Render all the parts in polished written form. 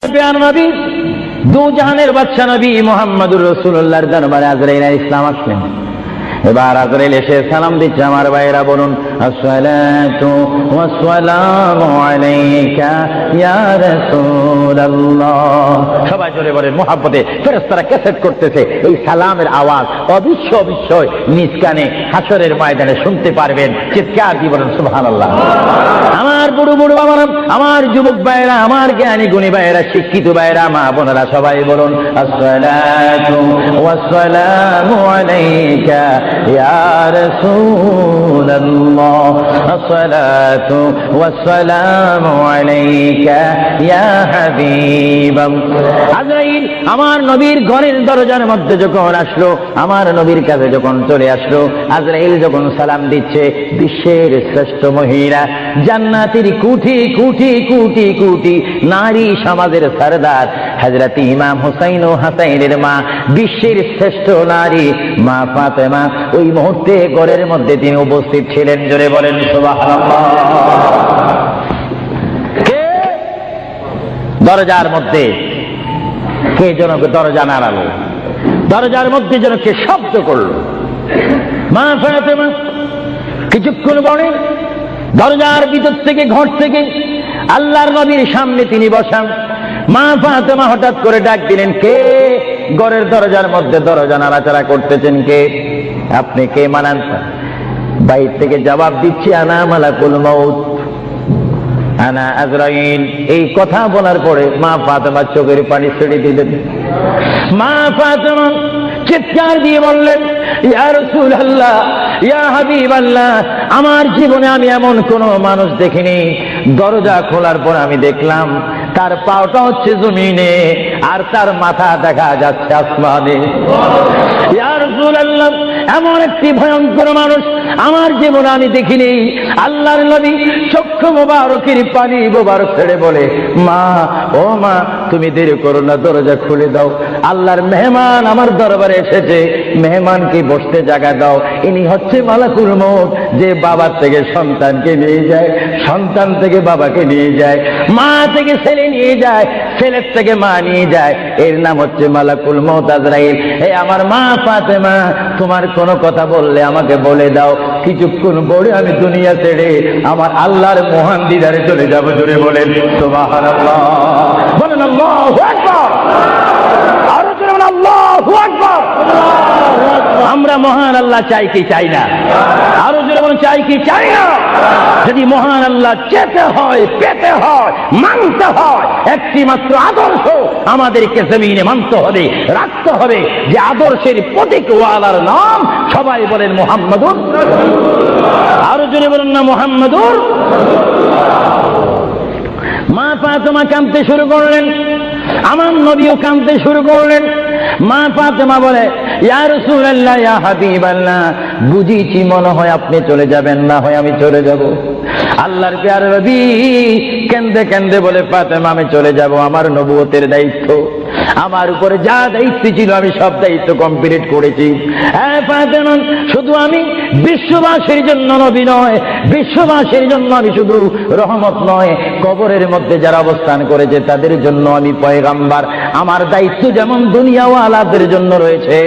প্রিয় নবী, দু জাহানের বাদশা নবী মুহাম্মদুর রাসূলুল্লাহর দরবারে আজরাইল আলাইহিস সালাম আসলেন। এবার আজরাইল এসে সালাম দিচ্ছে। আমার ভাইরা বলুন, আসসালাতু ওয়াসসালামু আলাইকা ইয়া রাসূলুল্লাহ। সবাই জোরে বলেন মুহাব্বতে। ফেরেশতারা ক্যাসেট করতেছে, এই সালামের আওয়াজ অবিশ্বয় নিজ কানে হাসরের ময়দানে শুনতে পারবেন। চিৎকার দিয়ে বলেন সুবহানাল্লাহ। আমার বুড়ো বুড়ো বাবারা, আমার যুবক ভাইরা, আমার জ্ঞানী গুণী ভাইরা, শিক্ষিত ভাইরা, মা বোনেরা, সবাই বলুন আসসালাতু ওয়াসসালামু আলাইকা ইয়া রাসূলুল্লাহ, আসসালাতু ওয়াসসালামু আলাইকা ইয়া হাবিবাল্লাহ। আজরাইল আমার নবীর ঘরের দরজার মধ্যে যখন আসলো, আমার নবীর কাছে যখন চলে আসলো, আজরাইল যখন সালাম দিচ্ছে, বিশ্বের শ্রেষ্ঠ মহিলা, জান্নাতের কোটি কোটি কোটি কোটি নারী সমাজের সরদার হযরত ইমাম হুসাইন ও হাসাইনের মা, বিশ্বের শ্রেষ্ঠ নারী মা ফাতেমা ওই মুহূর্তে ঘরের মধ্যে তিনি উপস্থিত ছিলেন। জোরে বলেন সুবহানাল্লাহ। কে দরজার মধ্যে? কে যেন দরজা নাড়ালো, দরজার মধ্যে যেন কে শব্দ করলো। মা ফাতেমা কিছুক্ষণ পরে দরজার ভিতর থেকে, ঘর থেকে আল্লাহর নবীর সামনে তিনি বসান। মা ফাতেমা হঠাৎ করে ডাক দিলেন, কে ঘরের দরজার মধ্যে দরজা নাড়াচাড়া করতেছেন? কে আপনি? কে মানান? বাইরে থেকে জবাব দিচ্ছি, আনা মালাকুল মউত, আনা আজরাইল। এই কথা বলার পরে মা ফাতেমা চোখের পানি ছেড়ে দিলেন। মা ফাতেমা চিৎকার দিয়ে বললেন, ইয়া রাসূলুল্লাহ, ইয়া হাবিবাল্লাহ, আমার জীবনে আমি এমন কোন মানুষ দেখিনি। দরজা খোলার পর আমি দেখলাম তার পাওটা হচ্ছে জমিনে আর তার মাথা দেখা যাচ্ছে আসমানে। ইয়া রাসূলুল্লাহ, এমন একটি ভয়ঙ্কর মানুষ আমার জীবনে আমি দেখিনি। আল্লাহর নবী চক্ষু মোবারকের পানি মোবারক ছেড়ে বলে, মা, ও মা, তুমি দেরি করো না, দরজা খুলে দাও। আল্লাহর মেহমান আমার দরবারে এসেছে, মেহমানকে বসতে জায়গা দাও। ইনি হচ্ছে মালাকুল মউত, যে বাবার থেকে সন্তানকে নিয়ে যায়, সন্তান থেকে বাবাকে নিয়ে যায়, মা থেকে ছেলে নিয়ে যায়, ছেলের থেকে মা নিয়ে যায়। এর নাম হচ্ছে মালাকুল মউত আজরাইল। এই আমার মা ফাতেমা, তোমার কোনো কথা বললে আমাকে বলে দাও, কিছুক্ষণ পরে আমি দুনিয়া ছেড়ে আমার আল্লাহর মহান দিদারে চলে যাব। জোরে বলেন সুবহানাল্লাহ। বলেন আল্লাহু আকবার। আরো জোরে বলেন আল্লাহু আকবার। আমরা মহান আল্লাহ চাই কি চাই না? আরো জোরে বলেন চাই কি চাই না? যদি মহান আল্লাহ চেতে হয়, পেতে হয়, মানতে হয়, একটি মাত্র আদর্শ আমাদেরকে জমিনে মানতে হবে, রাখতে হবে। যে আদর্শের প্রতীক ওয়ালার নাম সবাই বলেন মুহাম্মাদুর। আরো জোরে বলেন না মুহাম্মাদুর। মা ফাতেমা কাঁদতে শুরু করলেন, আমার নবীও কাঁদতে শুরু করলেন। মা ফাতেমা বলে, ইয়া রাসূলুল্লাহ, ইয়া হাবিবাল্লাহ, বুঝিছি মনে হয় আপনি চলে যাবেন, না হয় আমি চলে যাব। আল্লাহর প্যারে নবী কেন্দে কেন্দে বলে, ফাতেমা, আমি চলে যাব। আমার নবুয়তের দায়িত্ব, আমার উপরে যা দায়িত্ব ছিল আমি সব দায়িত্ব কমপ্লিট করেছি। হ্যাঁ ফাতেমা, শুধু আমি বিশ্ববাসীর জন্য নবী নয়, বিশ্ববাসীর জন্য আমি শুধু রহমত নয়, কবরের মধ্যে যারা অবস্থান করেছে তাদের জন্য আমি পয়গাম্বার। আমার দায়িত্ব যেমন দুনিয়াওয়ালাদের জন্য রয়েছে,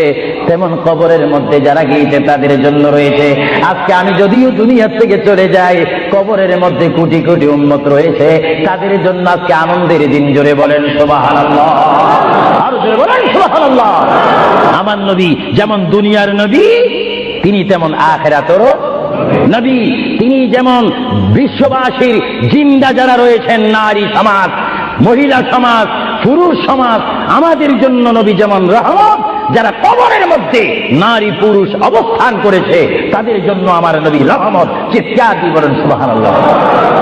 তেমন কবরের মধ্যে যারা গিয়েছে তাদের জন্য রয়েছে। আজকে আমি যদিও দুনিয়া থেকে চলে যাই, কবরের মধ্যে কোটি কোটি উম্মত রয়েছে, তাদের জন্য আজকে আনন্দের দিন। জোরে বলেন সুবহানাল্লাহ। আরো জোরে বলেন সুবহানাল্লাহ। আমার নবী যেমন দুনিয়ার নবী, তিনি তেমন আখিরাতেরও নবী। তিনি যেমন বিশ্ববাসীর জিন্দা যারা রয়েছেন, নারী সমাজ, মহিলা সমাজ, পুরুষ সমাজ, আমাদের জন্য নবী যেমন রহমত। যারা কবরের মধ্যে নারী পুরুষ অবস্থান করেছে তাদের জন্য আমার নবী রহমত। চিৎকার দিয়ে বলেন সুবহানাল্লাহ।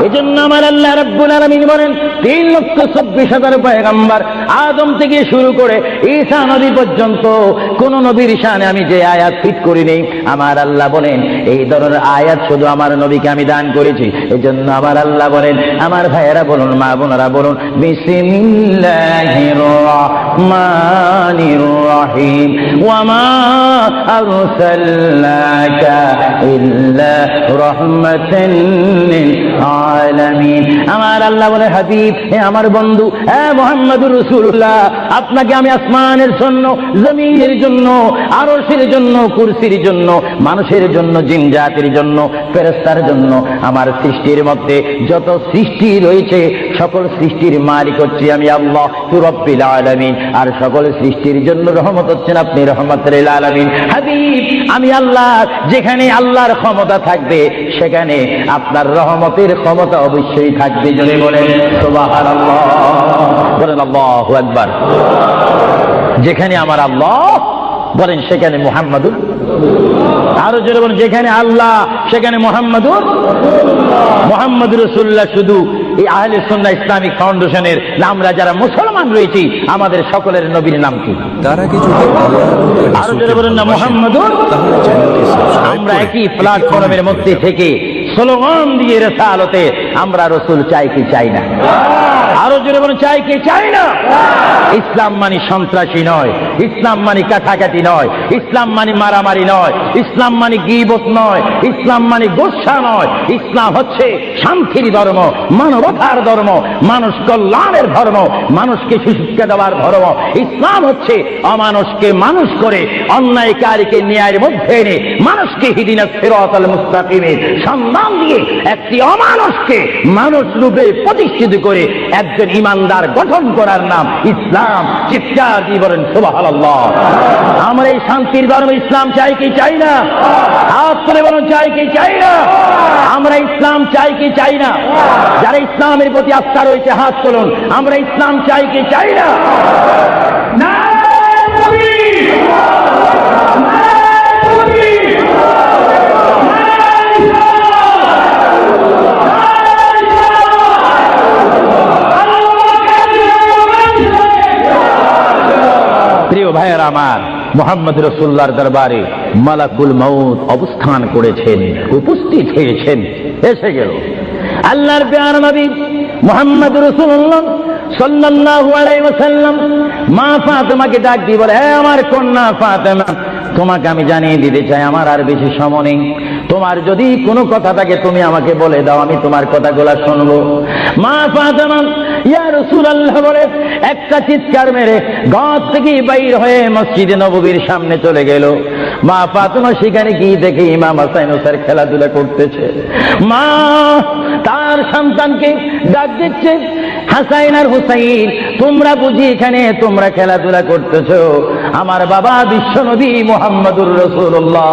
এজন্য আমার আল্লাহ রাব্বুল আলামিন বলেন, 3,24,000 পয়গম্বর আদম থেকে শুরু করে ঈসা নবী পর্যন্ত কোন নবীর শানে আমি যে আয়াত ফিট করিনি, আমার আল্লাহ বলেন এই ধরনের আয়াত শুধু আমার নবীকে আমি দান করেছি। এজন্য আমার আল্লাহ বলেন, আমার ভাইয়েরা বলুন, মা বোনেরা বলুন, বিসমিল্লাহির রহমানির রহিম। الرحيم وما أرسلناك إلا رحمة للعالمين আমার আল্লাহ বলে হাবিব হে আমার বন্ধু হে মুহাম্মদুর রাসূলুল্লাহ আপনাকে আমি আসমানের জন্য জমিনের জন্য আরশের জন্য কুরসির জন্য মানুষের জন্য জিন জাতির জন্য ফেরেশতার জন্য আমার সৃষ্টির মধ্যে যত সৃষ্টি রয়েছে সকল সৃষ্টির মালিক হচ্ছি আমি আল্লাহ রব্বুল আলামিন আর সকল সৃষ্টির জন্য রহমত হচ্ছেন আপনি রহমতুল লিল আলামিন হাবিব আমি আল্লাহ যেখানে আল্লাহর ক্ষমতা থাকবে সেখানে আপনার রহমতের ক্ষমতা অবশ্যই থাকবে জোরে বলেন সুবহানাল্লাহ বলেন আল্লাহু আকবার যেখানে আমার আল্লাহ বলেন সেখানে মুহাম্মাদুর আরো জোরে বলেন যেখানে আল্লাহ সেখানে মুহাম্মাদুর রাসূলুল্লাহ শুধু এই আহলে সুন্নাহ ইসলামিক ফাউন্ডেশনের আমরা যারা মুসলমান রয়েছি আমাদের সকলের নবীর নাম কি তারা কি যদি আরো জোরে বলেন না মুহাম্মাদুর আমরা একই প্ল্যাটফর্মের মধ্যে থেকে স্লোগান দিয়ে রিসালাতে আমরা রাসূল চাই কি চাই না আরো জোরে বলেন চাই কি চাই না ইসলাম মানে সন্ত্রাসী নয় ইসলাম মানে কাটাকাটি নয় ইসলাম মানে মারামারি নয় ইসলাম মানে গীবত নয় ইসলাম মানে গোসা নয় ইসলাম হচ্ছে শান্তির ধর্ম মানবতার ধর্ম মানুষ কল্যাণের ধর্ম মানুষকে শিক্ষা দেওয়ার ধর্ম ইসলাম হচ্ছে অমানুষকে মানুষ করে অন্যায়কারীকে ন্যায়ের মধ্যে এনে মানুষকে হিদিনাস সিরাতাল মুস্তাকিমের সন্ধান দিয়ে একটি অমানুষকে মানুষ রূপে প্রতিষ্ঠিত করে একজন ইমানদার গঠন করার নাম ইসলাম চিৎকার দিয়ে বলেন সুবহানাল্লাহ আমরা এই শান্তির ধর্ম ইসলাম চাই কি চাই না হাত তুলে বলুন চাই কি চাই না আমরা ইসলাম চাই কি চাই না যারা ইসলামের প্রতি আস্থা রয়েছে হাত তুলুন আমরা ইসলাম চাই কি চাই না প্রিয় ভাইয়েরা আমার মুহাম্মদ রাসূলুল্লাহর দরবারে মালাকুল মউত অবস্থান করেছেন উপস্থিত হয়েছেন এসে গেল আল্লাহর প্রিয় নবী মুহাম্মদ রাসূলুল্লাহ সাল্লাল্লাহু আলাইহি ওয়াসাল্লাম মা ফাতেমাকে ডাক দিয়ে বলে হে আমার কন্যা ফাতেমা তোমাকে আমি জানিয়ে দিতে চাই আমার আর বেশি সময় নেই তোমার যদি কোনো কথা থাকে তুমি আমাকে বলে দাও আমি তোমার কথাগুলো শুনবো মা ফাতেমা ইয়া রাসূলুল্লাহ বলে একটা চিৎকার মেরে ঘর থেকে বাইর হয়ে মসজিদে নববীর সামনে চলে গেল মা ফাতেমা সেখানে গিয়ে দেখে ইমাম হাসান হোসেন খেলাধুলা করতেছে মা তার সন্তানকে ডাক দিচ্ছে হাসান আর হুসাইন তোমরা বুঝি এখানে তোমরা খেলাধুলা করতেছো আমার বাবা বিশ্বনবী মুহাম্মদুর রাসূলুল্লাহ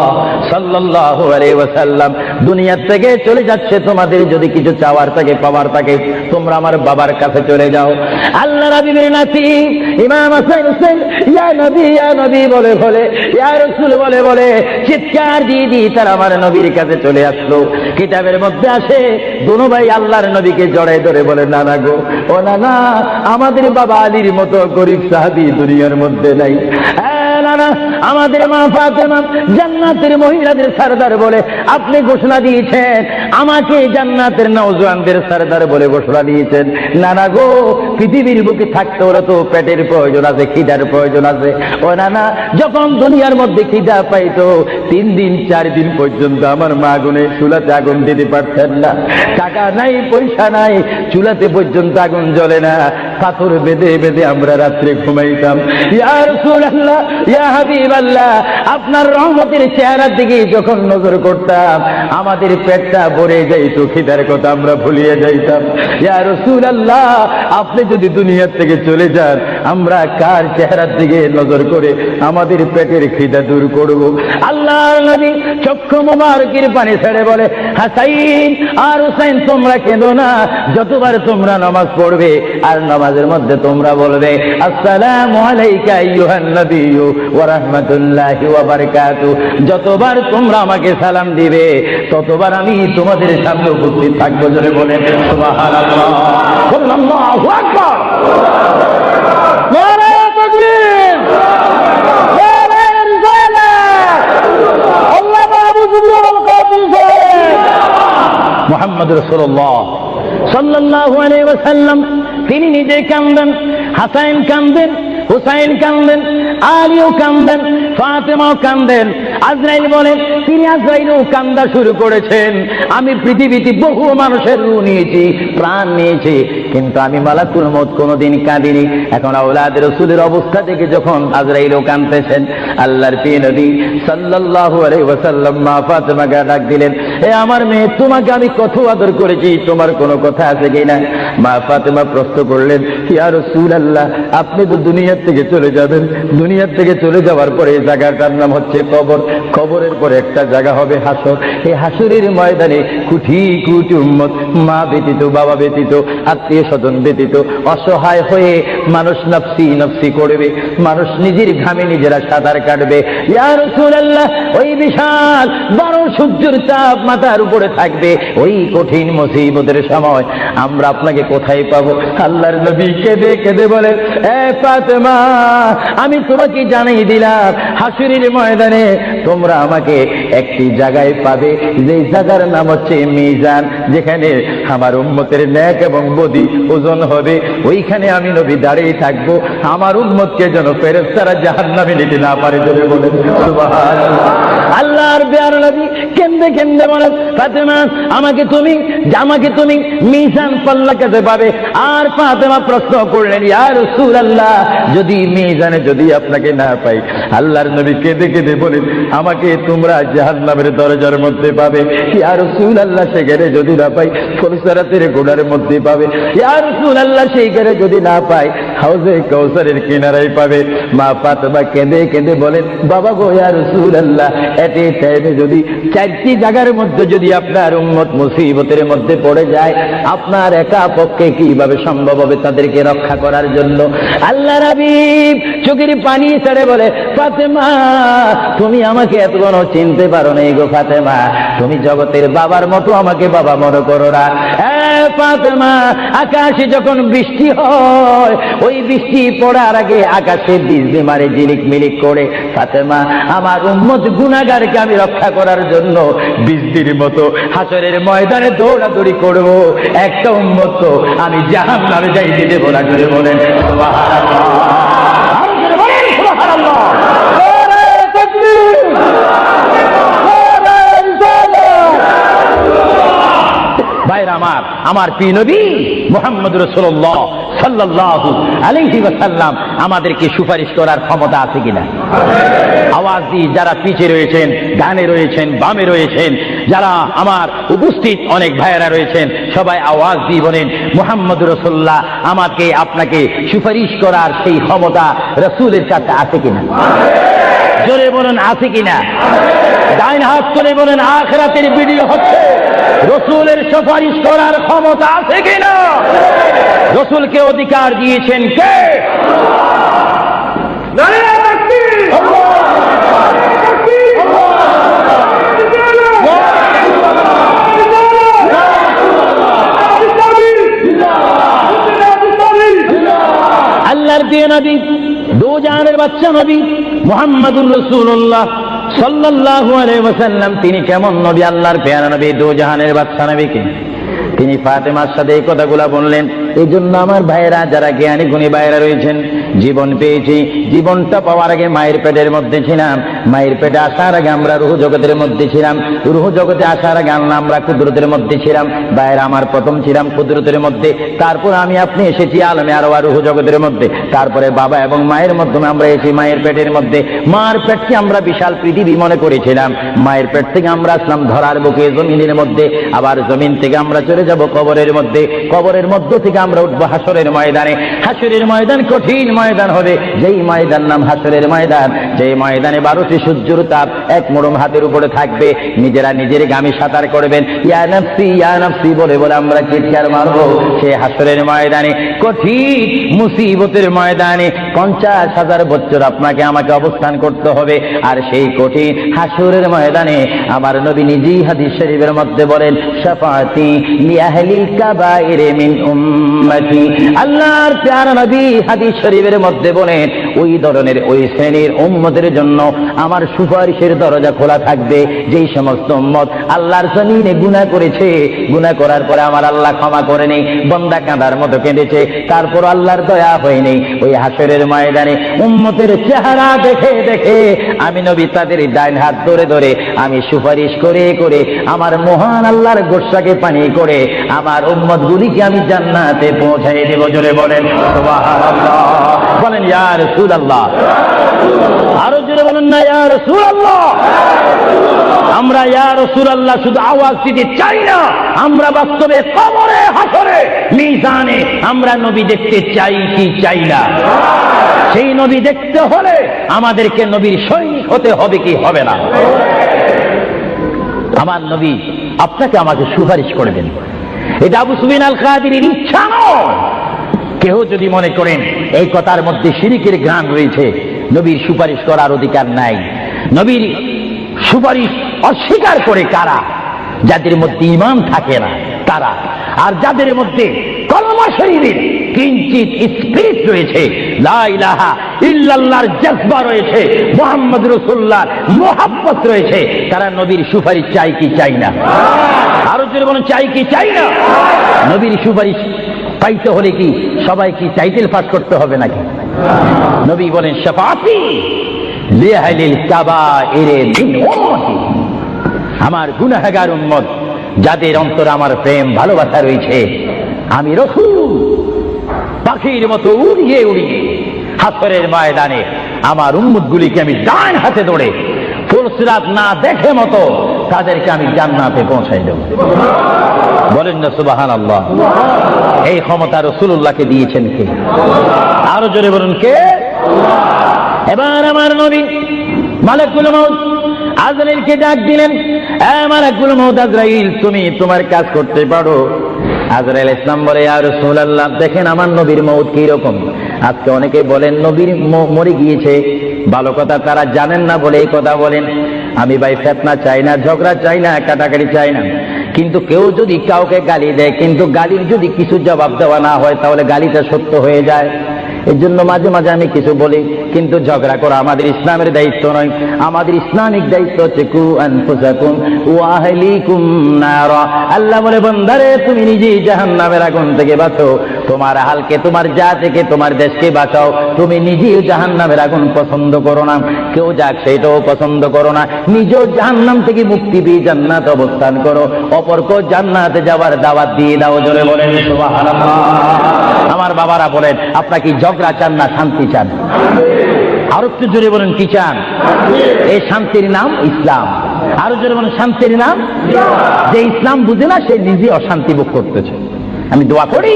সাল্লাল্লাহু আলাইহি ওয়াসাল্লাম দুনিয়া থেকে চলে যাচ্ছে তোমাদের যদি কিছু চাওয়ার থাকে পাওয়ার থাকে তোমরা আমার বাবার কাছে চলে যাও আল্লাহ রাব্বির নাতি ইমাম হাসান হোসেন ইয়া নবী বলে ইয়া রাসূল বলে চিৎকার দিয়ে তারা আমার নবীর কাছে চলে আসলো কিতাবের মধ্যে আসে দুনো ভাই আল্লাহর নবীকে জড়ায় ধরে বলে নানা গো ও নানা আমাদের বাবা আলীর মতো গরিব সাহাবী দুনিয়ার মধ্যে নাই নানা আমাদের মা ফাতেমা জান্নাতের মহিলাদের সরদার বলে আপনি ঘোষণা দিয়েছেন আমাকে জান্নাতের নওজওয়ানদের সরদার বলে ঘোষণা দিয়েছেন নানা গো পৃথিবীর বুকে থাকতে হলে তো পেটের প্রয়োজন আছে খিদার প্রয়োজন আছে ও নানা যখন দুনিয়ার মধ্যে খিদা পাইতো 3 দিন 4 দিন পর্যন্ত আমার মা আগুনে চুলাতে আগুন দিতে পারতেন না টাকা নাই পয়সা নাই চুলাতে পর্যন্ত আগুন জ্বলে না পাথর বেঁধে বেঁধে আমরা রাত্রে ঘুমাইতাম ইয়া রাসূলুল্লাহ ইয়া হাবিবাল্লাহ আপনার রহমতের চেহারার দিকে যখন নজর করতাম আমাদের পেটটা ভরে যাইতো খিদার কথা আমরা ভুলিয়ে যাইতাম ইয়া রাসূলুল্লাহ আপনি যদি দুনিয়া থেকে চলে যান আমরা কার চেহারার দিকে নজর করে আমাদের পেটের খিদা দূর করব আল্লাহর নবী চক্ষু মোবারকের পানি ছেড়ে বলে হাসাইন আর হুসাইন তোমরা কেঁদো না যতবার তোমরা নামাজ পড়বে আর নামাজের মধ্যে তোমরা বলবে আসসালামু আলাইকা আইয়ুহান নবিয়্যু ওয়া রাহমাতুল্লাহি ওয়া বারাকাতুহু যতবার তোমরা আমাকে সালাম দিবে ততবার আমি তোমাদের সামনে উপস্থিত থাকবো জোরে বলে সুবহানাল্লাহ আল্লাহু আকবার নারে তাকবীর নারে রিসালাত আল্লাহ মাহবুব মুহাম্মদ রাসূলুল্লাহ সাল্লাল্লাহু আলাইহি ওয়াসাল্লাম তিনি নিজে কাঁদেন হাসান কাঁদেন হুসাইন কান্দেন, আলীও কান্দেন, ফাতেমাও কান্দেন। আজরাইল বলেন, তিনি আজরাইলও কান্দা শুরু করেছেন। আমি পৃথিবীতে বহু মানুষের রূহ নিয়েছি, প্রাণ নিয়েছি, কিন্তু আমি মালাকুল মউত কোনোদিন কাঁদিনি। এখন আওলাদ রাসূলের অবস্থা দেখে যখন আজরাইলও কাঁদতেছেন, আল্লাহর প্রিয় নবী সাল্লাল্লাহু আলাইহি ওয়াসাল্লাম মা ফাতেমাকে ডাক দিলেন, হে আমার মেয়ে, তোমাকে আমি কত আদর করেছি, তোমার কোনো কথা আছে কিনা? মা ফাতেমা প্রশ্ন করলেন, ইয়া রাসূলুল্লাহ, আপনি তো দুনিয়ার থেকে চলে যাবেন, দুনিয়ার থেকে চলে যাওয়ার পরে এই জায়গাটার নাম হচ্ছে কবর, কবরের পরে একটা জায়গা হবে হাসর। এই হাসরের ময়দানে কোটি কোটি উম্মত, মা ব্যতীত, বাবা ব্যতীত, আত্মীয় স্বজন ব্যতীত অসহায় হয়ে মানুষ নফসি নফসি করবে, মানুষ নিজের ঘামে নিজেরা সাঁতার কাটবে। ইয়া রাসূলুল্লাহ, ওই বিশাল বড় সূর্যের তাপ মাথার উপরে থাকবে, ওই কঠিন মুসিবতের সময় আমরা আপনাকে কোথায় পাবো? আল্লাহর নবী কেঁদে কেঁদে বলেন, এ ফাতেমা, আমি তোমাকে জানিয়ে দিলাম, হাসরের ময়দানে তোমরা আমাকে একটি জায়গায় পাবে, যে জায়গার নাম হচ্ছে মিজান, যেখানে আমার উম্মতের নেক এবং বদি ওজন হবে। ওইখানে আমি নবী দাঁড়িয়ে থাকবো, আমার উম্মতকে যেন ফেরেশতারা জাহান্নামে নিতে না পারে। জোরে বলেন সুবহানাল্লাহ। আল্লাহর প্রিয় নবী কেঁদে কেঁদে বলেন, ফাতেমা, আমাকে তুমি মিজান পাল্লা কাছে পাবে। আর ফাতেমা প্রশ্ন করলেন, ইয়া রাসূলুল্লাহ, যদি মিজানে যদি আপনাকে না পাই? আল্লাহর নবী কেঁদে কেঁদে বলেন, আমাকে তোমরা জাহান্নামের দরজার মধ্যে পাবে। ইয়া রাসূলুল্লাহ, সেখানে যদি না পাই ফুলসরাতের গোড়ার মধ্যে পাবে। ইয়া রাসূলুল্লাহ, সেইখানে যদি না পাই হাউজে কাউসারের কিনারায় পাবে। মা ফাতেমা কেঁদে কেঁদে বলেন, বাবা গো, ইয়া রাসূলুল্লাহ, এতে টাইমে যদি চারটি জায়গার মধ্যে যদি আপনার উম্মত মুসিবতের মধ্যে পড়ে যায়, আপনার একা পক্ষে কিভাবে সম্ভব হবে তাদেরকে রক্ষা করার জন্য? আল্লাহর হাবিব চোখের পানি ছেড়ে বলে, ফাতেমা, তুমি আমাকে এত বড় চিনতে পারো না গো ফাতেমা, তুমি জগতের বাবার মতো আমাকে বাবা মনে করো না। ফাতেমা, আকাশে যখন বৃষ্টি হয়, ওই বৃষ্টি পড়ার আগে আকাশে বিজলি মারে ঝিলিক মিলিক করে। ফাতেমা, আমার উম্মত গুনাহগারকে আমি রক্ষা করার জন্য বিজলির মতো হাসরের ময়দানে দৌড়াদৌড়ি করব, একটা উম্মত তো আমি জাহান্নামে যাইতে দেব না। জোরে বলেন সুবহানাল্লাহ। আর জোরে বলেন সুবহানাল্লাহ। ভাইরা আমার প্রিয় নবী মুহাম্মদ রাসূলুল্লাহ সাল্লাল্লাহু আলাইহি ওয়াসাল্লাম আমাদেরকে সুপারিশ করার ক্ষমতা আছে কিনা? আওয়াজ দিয়ে যারা পিছে রয়েছেন, ডানে রয়েছেন, বামে রয়েছেন, যারা আমার উপস্থিত অনেক ভাইয়েরা রয়েছেন, সবাই আওয়াজ দিয়ে বলেন, মুহাম্মদ রাসূলুল্লাহ আমাকে আপনাকে সুপারিশ করার সেই ক্ষমতা রাসূলের কাছে আছে কিনা? জোরে বলেন, আছে কিনা? ডাইন হাত তুলে বলেন, আখিরাতের ভিডিও হচ্ছে, রাসূলের সুপারিশ করার ক্ষমতা আছে কিনা? রাসূলকে অধিকার দিয়েছেন কে? নারে তাকবীর! আল্লাহর প্রিয় নবী, দো জাহানের বাদশা নবী মুহাম্মদুর রাসূলুল্লাহ সাল্লাল্লাহু আলাইহি ওয়াসাল্লাম, তিনি কেমন নবী? আল্লাহর প্রিয় নবী, দো জাহানের বাদশা নবীকে তিনি ফাতেমার সাথে এই কথাগুলা বললেন। এই জন্য আমার ভাইয়েরা, যারা জ্ঞানী গুণী ভাইয়েরা রয়েছেন, জীবন পেয়েছি, জীবনটা পাওয়ার আগে মায়ের পেটের মধ্যে ছিলাম, মায়ের পেটে আসার আগে আমরা রূহ জগতের মধ্যে ছিলাম, রূহ জগতে আসার আগে আমরা কুদরতের মধ্যে ছিলাম। ভাইয়েরা আমার, প্রথম ছিলাম কুদরতের মধ্যে, তারপর আমি আপনি এসেছি আলমে আরওয়াহ রূহ জগতের মধ্যে, তারপরে বাবা এবং মায়ের মাধ্যমে আমরা এসেছি মায়ের পেটের মধ্যে। মার পেটকে আমরা বিশাল পৃথিবী মনে করেছিলাম, মায়ের পেট থেকে আমরা আসলাম ধরার বুকে জমিনের মধ্যে, আবার জমিন থেকে আমরা চলে যাব কবরের মধ্যে, কবরের মধ্য থেকে আমরা উঠবো হাসরের ময়দানে। হাসরের ময়দান কঠিন ময়দান হবে, যেই ময়দান নাম হাসরের ময়দান, যেই ময়দানে 12টি সূর্যের তাপ এক মোড়ম হাতের উপরে থাকবে। নিজেরা নিজের গামী সাঁতার করবেন, ইয়া নাফসি ইয়া নাফসি বলে বলে আমরা চিৎকার মারবো। সে হাসরের ময়দানে, কঠিন মুসিবতের ময়দানে 50,000 বছর আপনাকে আমাকে অবস্থান করতে হবে। আর সেই কঠিন হাসরের ময়দানে আমার নবী নিজেই হাদিস শরীফের মধ্যে বলেন, শাফাআতি লিআহলিল কাবাইর মিন উম্মতি। আল্লাহর প্যারা নবী হাদিস শরীফের মধ্যে বলেন ওই ধরনের ওই শ্রেণীর উম্মতের জন্য আমার সুপারিশের দরজা খোলা থাকবে যেই সমস্ত উম্মত আল্লাহর জমিনে গুনাহ করেছে, গুনাহ করার পরে আমার আল্লাহ ক্ষমা করেনি, বান্দা কাঁদার মতো কেঁদেছে, তারপর আল্লাহর দয়া হয়নি, ওই হাসরের ময়দানে উম্মতের চেহারা দেখে দেখে আমি নবী তাদের ডাইন হাত ধরে ধরে আমি সুপারিশ করে করে আমার মহান আল্লাহর গোসাকে পানি করে আমার উম্মতগুলিকে আমি জান্নাতে পৌঁছাই দেব। জোরে বলেন সুবহানাল্লাহ, বলেন ইয়া রাসূলুল্লাহ, আরো জোরে বলেন না ইয়া রাসূলুল্লাহ। আমরা ইয়া রাসূলুল্লাহ শুধু আওয়াজ দিতে চাই না, আমরা বাস্তবে কবরে হাসরে মিজানে আমরা নবী দেখতে চাই কি চাই না? সেই নবী দেখতে হলে আমাদেরকে নবীর সৈনিক হতে হবে কি হবে না? আমার নবী আপনাকে আমাকে সুপারিশ করবেন, এটা আবু সুফিয়ান আল কাদিরের ইচ্ছা নয়। কেউ যদি মনে করেন এই কথার মধ্যে শিরকের ঘ্রাণ রয়েছে, নবীর সুপারিশ করার অধিকার নাই। নবীর সুপারিশ অস্বীকার করে কারা? যাদের মধ্যে ঈমান থাকে না তারা, আর যাদের মধ্যে কলমা শরীফের কিঞ্চিত স্পিরিট রয়েছে, লা ইলাহা ইল্লাল্লাহর জজবা রয়েছে, মুহাম্মদ রাসূলুল্লাহর মুহাব্বত রয়েছে, তারা নবীর সুপারিশ চাই কি চাই না? আরো জোরে বলুন চাই কি চাই না? নবীর সুপারিশ পাইতে হলে কি সবাই কি টাইটেল পাস করতে হবে নাকি? নবী বলেন শাফাআতি লিআহলিল কাবাইর মিন উম্মতি, আমার গুনাহগার উম্মত যাদের অন্তরে আমার প্রেম ভালোবাসা রয়েছে, আমি রাসূল পাখির মতো উড়িয়ে উড়িয়ে হাসরের ময়দানে আমার উম্মতগুলিকে আমি ডান হাতে ধরে ফুলসিরাত না দেখে মতো তাদেরকে আমি জান্নাতে পৌঁছাই দেব। বলেন না সুবহানাল্লাহ। এই ক্ষমতা রাসূলুল্লাহকে দিয়েছেন কে? আরো জোরে বলুন কে? এবার আমার নবী মালাকুল মউত আজরাইলকে ডাক দিলেন, এ মালাকুল মউত আজরাইল, তুমি তোমার কাজ করতে পারো। আজরাইল ইসলাম বলে, ইয়া রাসূলুল্লাহ, দেখেন আমার নবীর মউত কি রকম। আজকে অনেকে বলেন নবীর মরে গিয়েছে, ভালো কথা তারা জানেন না বলে এই কথা বলেন। আমি ভাই ফিতনা চাই না, ঝগড়া চাই না, কাটাকাটি চাই না, কিন্তু কেউ যদি কাউকে গালি দেয়, কিন্তু গালির যদি কিছু জবাব দেওয়া না হয় তাহলে গালিটা সত্য হয়ে যায়। এর জন্য মাঝে মাঝে আমি কিছু বলি, কিন্তু ঝগড়া করা আমাদের ইসলামের দায়িত্ব নয়। আমাদের ইসলামিক দায়িত্ব হচ্ছে কু আনফুসাকুম ওয়া আহলিকুম নারা। আল্লাহ বলে, বান্দারে তুমি নিজেই জাহান্নামের আগুন থেকে বাঁচো, তোমার আহলকে, তোমার জাতিকে, তোমার দেশকে বাঁচাও। তুমি নিজেই জাহান্নামের আগুন পছন্দ করো না, কেউ যাক সেটাও পছন্দ করো না, নিজেও জাহান্নাম থেকে মুক্তি পেয়ে জান্নাত অবস্থান করো, অপরকেও জান্নাতে যাওয়ার দাওয়াত দিয়ে দাও। জোরে বলেন সুবহানাল্লাহ। আমার বাবারা বলেন, আপনারা কি ঝগড়া চান না শান্তি চান? আরো একটু জোরে বলেন কি চান? এই শান্তির নাম ইসলাম। আরো জোরে বলেন শান্তির নাম। যে ইসলাম বুঝে না সে নিজে অশান্তি ভোগ করতেছে। আমি দোয়া করি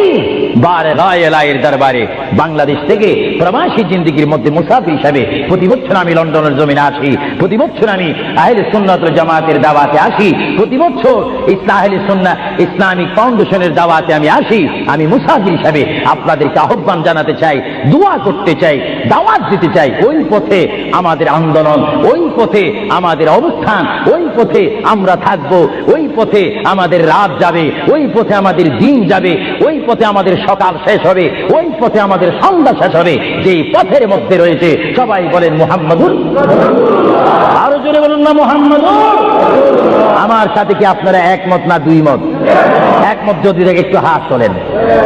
বারে রায়ের দরবারে বাংলাদেশ থেকে প্রবাসী জিন্দেগির মধ্যে মুসাফির হিসাবে প্রতি বছর আমি লন্ডনের জমিনে আসি, প্রতি বছর আমি আহলে সুন্নাত ওয়াল জামাতের দাওয়াতে আসি, প্রতি বছর আহলে সুন্নাহ ইসলামিক ফাউন্ডেশনের দাওয়াতে আমি আসি। আমি মুসাফির হিসাবে আপনাদেরকে আহ্বান জানাতে চাই, দোয়া করতে চাই, দাওয়াত দিতে চাই। ওই পথে আমাদের আন্দোলন, ওই পথে আমাদের অবস্থান, ওই পথে আমরা থাকবো, ওই পথে আমাদের রাত যাবে, ওই পথে আমাদের দিন যাবে, ওই পথে আমাদের সকাল শেষ হবে, ওই পথে আমাদের সন্ধ্যা শেষ হবে। যেই পথের মধ্যে রয়েছে সবাই বলেন মুহাম্মাদুর। আরো জোরে বলুন না মুহাম্মাদুর। আমার সাথে কি আপনারা একমত না দুই মত? একমত যদি দেখে একটু হাত তোলেন।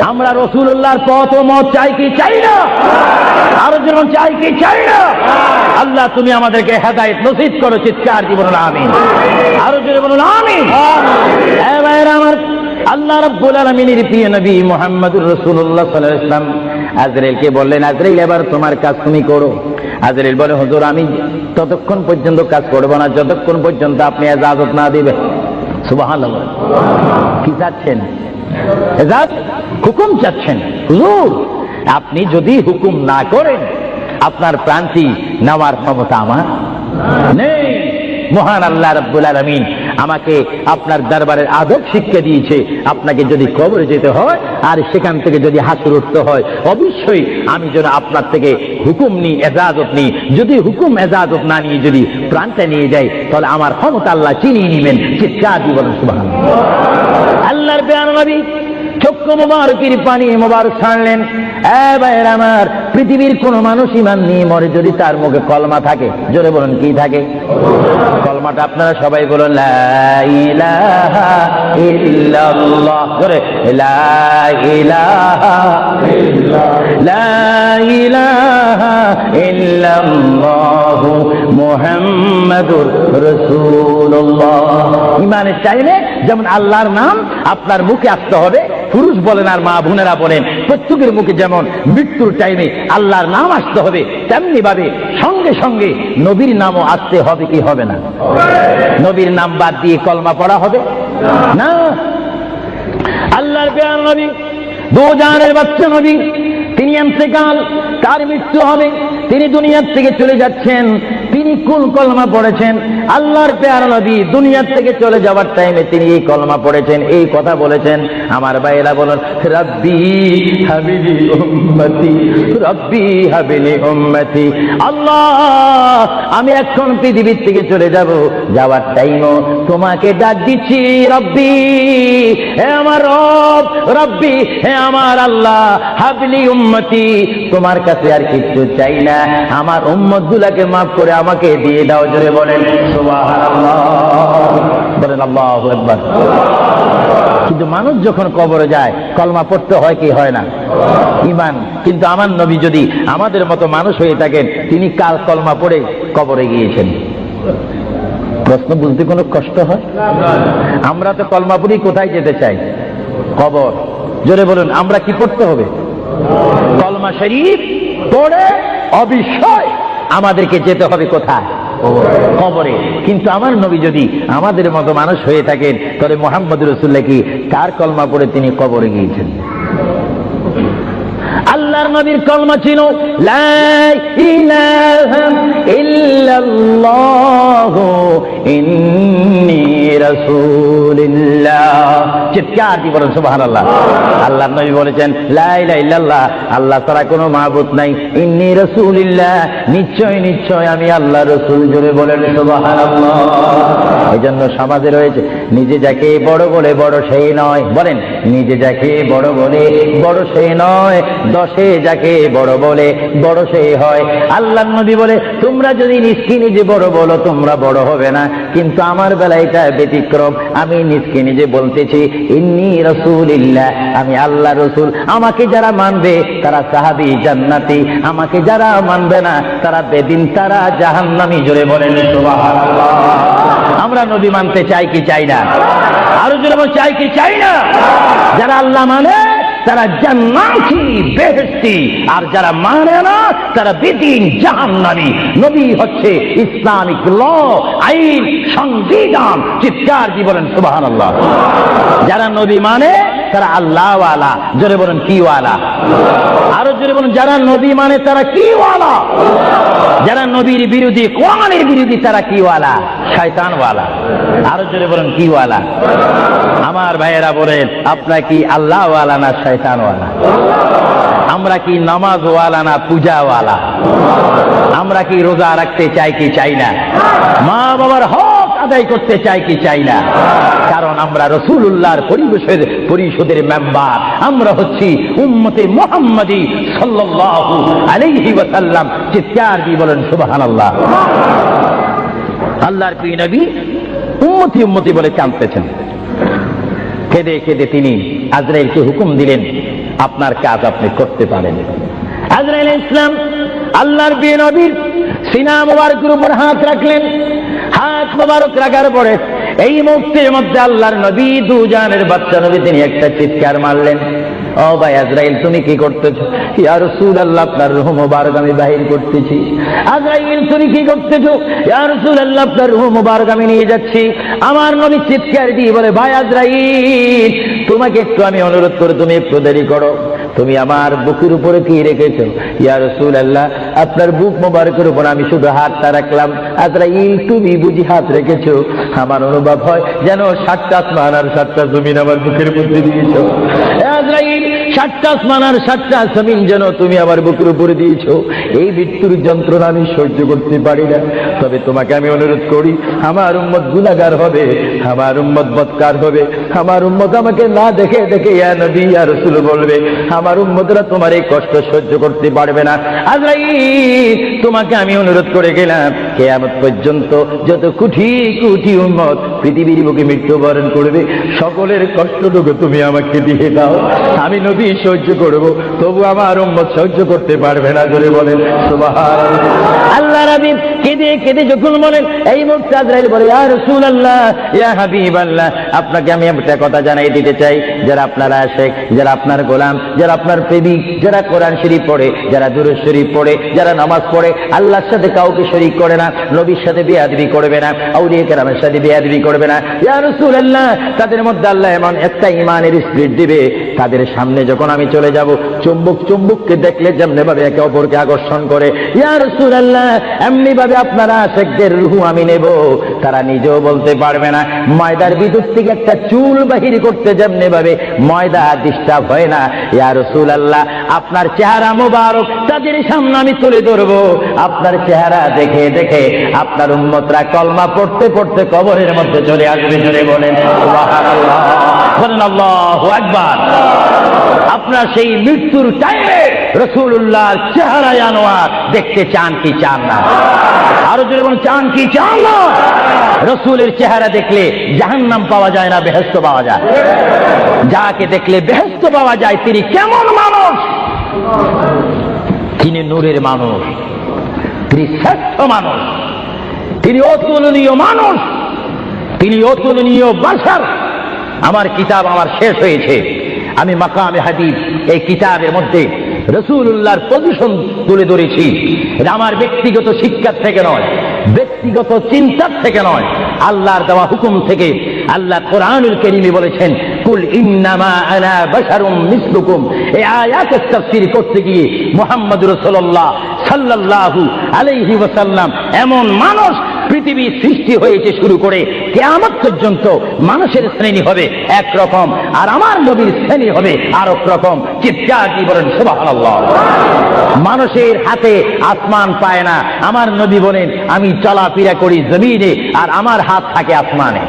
আমরা রাসূলুল্লাহর পথ ও মত চাই কি চাই না? আরো জোরে বলুন চাই কি চাই না? আল্লাহ তুমি আমাদেরকে হেদায়েত নসিব করো, চিৎকার দিয়ে বলুন আমিন। আরো জোরে বলুন আমিন। এ ভাইরা আমার, আল্লাহ রাব্বুল আলামিনের প্রিয় নবী মুহাম্মদুর রাসূলুল্লাহ সাল্লাল্লাহু আলাইহি ওয়াসাল্লাম আজরাইলকে বললেন, আজরাইল এবার তোমার কাজ তুমি করো। আজরাইল বলে, হুজুর আমি ততক্ষণ পর্যন্ত কাজ করব না যতক্ষণ পর্যন্ত আপনি ইজাজত না দিবেন। সুবহানাল্লাহ। কি চাচ্ছেন? ইজাজত, হুকুম চাচ্ছেন। হুজুর আপনি যদি হুকুম না করেন আপনার প্রান্তি নেওয়ার ক্ষমতা আমার নেই। মহান আল্লাহ রাব্বুল আলামিন আমাকে আপনার দরবারের আদব শিক্ষা দিয়েছে, আপনাকে যদি কবরে যেতে হয় আর সেখান থেকে যদি হাসর উঠতে হয়, অবশ্যই আমি যেন আপনার থেকে হুকুম নিই, এজাজত নিই। যদি হুকুম এজাজত না নিয়ে যদি প্রাণটা নিয়ে যাই তাহলে আমার ক্ষমতা আল্লাহ চিনিয়ে নেবেন। চিৎকার দিয়ে বলেন সুবহানাল্লাহ। আল্লাহর প্রিয় নবী চক্ষু মুবারকের পানি মুবারক ছাড়লেন। এ ভাইরা আমার, পৃথিবীর কোন মানুষ ইমান নিয়ে মরে যদি তার মুখে কলমা থাকে, জোরে বলুন কি থাকে? কলমাটা আপনারা সবাই বলুন, লা ইলাহা ইল্লাল্লাহ, জোরে লা ইলাহা ইল্লাল্লাহু মুহাম্মাদুর রাসূলুল্লাহ। ইমানের টাইমে যেমন আল্লাহর নাম আপনার মুখে আসতে হবে, পুরুষ বলেন আর মা বোনেরা বলেন, প্রত্যেকের মুখে যেমন মৃত্যুর টাইমে আল্লাহর নাম আসতে হবে, তেমনি ভাবে সঙ্গে সঙ্গে নবীর নামও আসতে হবে কি হবে না? নবীর নাম বাদ দিয়ে কলমা পড়া হবে না। আল্লাহর প্রিয় নবী, দুজানের বাচ্চা নবী, তিনি ইন্তেকাল, তার মৃত্যু হবে, তিনি দুনিয়ার থেকে চলে যাচ্ছেন। তিনি কোন কলমা পড়েছেন? আল্লাহর প্যারা নবী দুনিয়ার থেকে চলে যাওয়ার টাইমে তিনি এই কলমা পড়েছেন, এই কথা বলেছেন। আমার ভাইয়েরা বলেন, রব্বি হাবিলি উম্মতি, রব্বি হাবিলি উম্মতি। আল্লাহ, আমি এখন পৃথিবীর থেকে চলে যাব, যাওয়ার টাইমও তোমাকে ডাক দিচ্ছি, রব্বি, হে আমার রব, রব্বি, হে আমার আল্লাহ, হাবিলি উম্মতি, তোমার কাছে আর কিছু চাই না, আমার উম্মত গুলাকে মাফ করে আমাকে দিয়ে দাও। জোরে বলেন সুবহানাল্লাহ, বলেন আল্লাহু আকবার। কিন্তু মানুষ যখন কবরে যায় কলমা পড়তে হয় কি হয় না? ঈমান। কিন্তু আমার নবী যদি আমাদের মতো মানুষ হয়ে থাকেন, তিনি কাল কলমা পড়ে কবরে গিয়েছেন। প্রশ্ন বুঝতে কোনো কষ্ট হয়? আমরা তো কলমা পড়ি কোথায় যেতে চাই? কবর। জোরে বলুন, আমরা কি পড়তে হবে? কলমা শরীফ পড়ে অবশ্যই আমাদেরকে যেতে হবে কোথায়? কবরে। কিন্তু আমার নবী যদি আমাদের মতো মানুষ হয়ে থাকেন, তাহলে মুহাম্মদ রাসূলুল্লাহ কি কার কলমা পড়ে তিনি কবরে গিয়েছেন? আল্লাহর নবীর কলমা ছিল লা ইলাহা ইল্লাল্লাহু ইন্নী রাসূলুল্লাহ। চিৎকার দিয়ে বলেন সুবহানাল্লাহ। আল্লাহর নবী বলেছেন লা ইলাহা ইল্লাল্লাহ, আল্লাহ ছাড়া কোনো মাবুদ নাই, ইন্নী রাসূলুল্লাহ, নিশ্চয় নিশ্চয় আমি আল্লাহর রাসূল। জোরে বলেন সুবহানাল্লাহ। এজন্য সমাজে রয়েছে, নিজে যাকে বড় বলে বড় সেই নয়, বলেন নিজে যাকে বড় বলে বড় সেই নয়, দশে যাকে বড় বলে বড় সেই হয়। আল্লাহর নবী বলে, তোমরা যদি নিজকে নিজে বড় বলো তোমরা বড় হবে না, কিন্তু আমার বেলায় এটা ব্যতিক্রম। আমি নিজকে নিজে বলতেছি ইন্নী রাসূলুল্লাহ, আমি আল্লাহ রসুল। আমাকে যারা মানবে তারা সাহাবী জান্নাতি, আমাকে যারা মানবে না তারা বেদিন, তারা জাহান্নামী। জোরে বলেন সুবহানাল্লাহ। আমরা নবী মানতে চাই কি চাই না? আরো জোরে বলেন, চাই কি চাই না? যারা আল্লাহ মানে তারা জান্নাতি, বেহেশতি, আর যারা মানে না তারা বেদিন, জাহান্নামী। নবী হচ্ছে ইসলামিক ল, আইন, সংবিধান। চিৎকার দিয়ে বলেন সুবহানাল্লাহ। যারা নবী মানে তারা আল্লাহ ওয়ালা। জোরে বলেন কি ওয়ালা? আরো জোরে বলেন, যারা নবী মানে তারা কি ওয়ালা? যারা নবীর বিরোধী, কোরআনের বিরোধী, তারা কি ওয়ালা? শয়তান ওয়ালা। আরো জোরে বলেন কি ওয়ালা? আমার ভাইয়েরা বলেন, আপনারা কি আল্লাহ ওয়ালা না শয়তান ওয়ালা? আমরা কি নামাজ ওয়ালা না পূজা ওয়ালা? আমরা কি রোজা রাখতে চাই কি চাই না? মা বাবার হক আদায় করতে চাই কি চাই না? কারণ আমরা রাসূলুল্লাহর পরিষদের মেম্বার, আমরা হচ্ছি উম্মতে মুহাম্মাদী সাল্লাল্লাহু আলাইহি ওয়াসাল্লাম। চিৎকার দিয়ে বলেন সুবহানাল্লাহ। আল্লাহর প্রিয় নবী উম্মতি উম্মতি বলে কাঁদতেছেন। কেঁদে কেঁদে তিনি আজরাইলকে হুকুম দিলেন, আপনার কাজ আপনি করতে পারেন। আজরাইল ইসলাম আল্লাহর প্রিয় নবীর সিনা মুবারকের উপর হাত রাখলেন। হাত মুবারক রাখার পরে এই মুহূর্তের মধ্যে আল্লাহর নবী, দুজানের বাচ্চা নবী, তিনি একটা চিৎকার মারলেন, ও ভাই আজরাইল তুমি কি করতেছো? ইয়া রাসূলুল্লাহ, আপনার রূহ মুবারক আমি বাহির করতেছি। আজরাইল তুমি কি করতেছো? ইয়া রাসূলুল্লাহ, আপনার রূহ মুবারক আমি নিয়ে যাচ্ছি। আমার নবী চিৎকার দিয়ে বলে, ভাই আজরাইল, তোমাকে একটু আমি অনুরোধ করে তুমি একটু দেরি করো, তুমি আমার বুকের উপরে কি রেখেছো? ইয়া রাসূলুল্লাহ, আপনার বুক মুবারকের উপর আমি শুধু হাতটা রাখলাম। আজরাইল তুমি বুঝি হাত রেখেছো? আমার অনুভব হয় যেন 7টা আসমান আর 7টা জমিন আমার বুকের মধ্যে দিয়েছো। আজরাইল 7টা আসমান আর 7টা জমিন যেন তুমি আমার বুকের উপরে দিয়েছো। এই মৃত্যুর যন্ত্রণা আমি সহ্য করতে পারি না। তবে তোমাকে আমি অনুরোধ করি, আমার উম্মত গুনাহগার হবে, আমার উম্মত বদকার হবে, আমার উম্মত আমাকে না দেখে দেখে ইয়া নবী ইয়া রাসূল বলবে, আমার উম্মতরা তোমার এই কষ্ট সহ্য করতে পারবে না। আজরাইল, তোমাকে আমি অনুরোধ করে গেলাম, কিয়ামত পর্যন্ত যত কোটি কোটি উম্মত পৃথিবীর বুকে মৃত্যুবরণ করবে, সকলের কষ্টটুকু তুমি আমাকে দিয়ে দাও। আমি নবী সহ্য করব, তবু আমার উম্মত সহ্য করতে পারবে না। জোরে বলেন সুবহানাল্লাহ। আল্লাহ নবী কেঁদে কেঁদে যখন বলেন, এই মুহূর্তে আজরাইল বলে, ইয়া রাসূলুল্লাহ, ইয়া হাবিবাল্লাহ, আপনাকে আমি একটা কথা জানাই দিতে চাই, যারা আপনার আশিক, যারা আপনার গোলাম, যারা আপনার প্রেমিক, যারা কোরআন শরীফ পড়ে, যারা দুরূদ শরীফ পড়ে, যারা নামাজ পড়ে, আল্লাহর সাথে কাউকে শরীক করে না, নবীর সাথে বেয়াদবি করবে না, আউলিয়া কেরামের সাথে বেয়াদবি করবে না, ইয়া রাসূলুল্লাহ, তাদের মধ্যে আল্লাহ এমন একটা ঈমানের স্পিরিট দিবে, তাদের সামনে যখন আমি চলে যাব, চুম্বককে দেখলে যেমনি ভাবে একে অপরকে আকর্ষণ করে, ইয়া রাসূলুল্লাহ, এমনি ভাবে আপনারা আশিকদের রূহ আমি নেব, তারা নিজেও বলতে পারবে না। ময়দার ভিতর থেকে একটা চুল বাহির করতে যেমনি ভাবে ময়দা ডিস্টার্ব হয় না, ইয়া রাসূলুল্লাহ, আপনার চেহারা মোবারক তাদের সামনে আমি তুলে ধরবো, আপনার চেহারা দেখে দেখে আপনার উম্মতরা কলমা পড়তে পড়তে কবরের মধ্যে চলে আসবে। জোরে বলেন সুবহানাল্লাহ, বলেন আল্লাহু আকবার। আপনার সেই মৃত্যুর টাইমে রাসূলুল্লাহর চেহারায় আনোয়ার দেখতে চান কি চান না? আরো জোরে বলেন, চান কি চান না? রাসূলের চেহারা দেখলে জাহান্নাম পাওয়া যায় না, বেহেশত পাওয়া যায়। যাকে দেখলে বেহেশত পাওয়া যায়, তিনি কেমন মানুষ? তিনি নূরের মানুষ, তিনি শ্রেষ্ঠ মানুষ, তিনি অতুলনীয় মানুষ, তিনি অতুলনীয় বাশার। আমার কিতাব আমার শেষ হয়েছে, আমি মাকামে হাদিস এই কিতাবের মধ্যে রাসূলুল্লাহর পজিশন তুলে ধরেছি। এটা আমার ব্যক্তিগত শিক্ষা থেকে নয়, ব্যক্তিগত চিন্তার থেকে নয়, আল্লাহর দেওয়া হুকুম থেকে। আল্লাহ কোরআনুল কারীমে বলেছেন, কুল ইন্নামা আনা বাশারুম মিসলুকুম। এই আয়াতের তাফসীর করতে গিয়ে মুহাম্মদ রাসূলুল্লাহ সাল্লাল্লাহু আলাইহি ওয়াসাল্লাম এমন মানুষ পৃথিবী সৃষ্টি হয়েছে শুরু করে কিয়ামত পর্যন্ত মানুষের শ্রেণী হবে একরকম, আর আমার নবীর শ্রেণী হবে আরেক রকম। চিৎকার দিয়ে বলেন সুবহানাল্লাহ। মানুষের হাতে আসমান পায় না, আমার নবী বলেন, আমি চলাফেরা করি জমিনে আর আমার হাত থাকে আসমানে।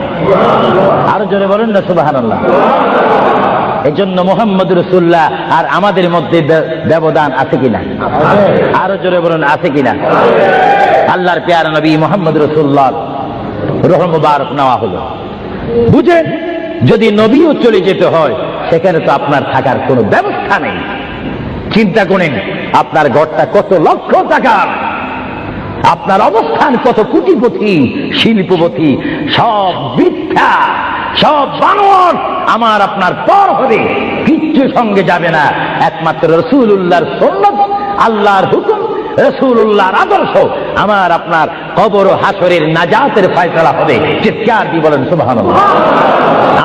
আরো জোরে বলেন না সুবহানাল্লাহ। এই জন্য মুহাম্মদ রাসূলুল্লাহ আর আমাদের মধ্যে ব্যবধান আছে কিনা? আরো জোরে বলেন, আছে কিনা? আল্লাহর প্যারা নবী মুহাম্মদ রাসূলুল্লাহ রূহ মুবারক নেওয়া হলো। বুঝেন, যদি নবীও চলে যেতে হয়, সেখানে তো আপনার থাকার কোনো ব্যবস্থা নেই। চিন্তা করেন, আপনার ঘরটা কত লক্ষ টাকার, আপনার অবস্থান কত কোটিপতি শিল্পপতি, সব মিথ্যা, সব বানর আমার আপনার পর হবে, কিচ্ছু সঙ্গে যাবে না। একমাত্র রাসূলুল্লাহর সুন্নাত, আল্লাহর হুকুম, রাসূলুল্লাহর আদর্শ আমার আপনার কবর ও হাসরের নাজাতের ফয়সালা হবে। চিৎকার দিয়ে বলেন সুবহানাল্লাহ।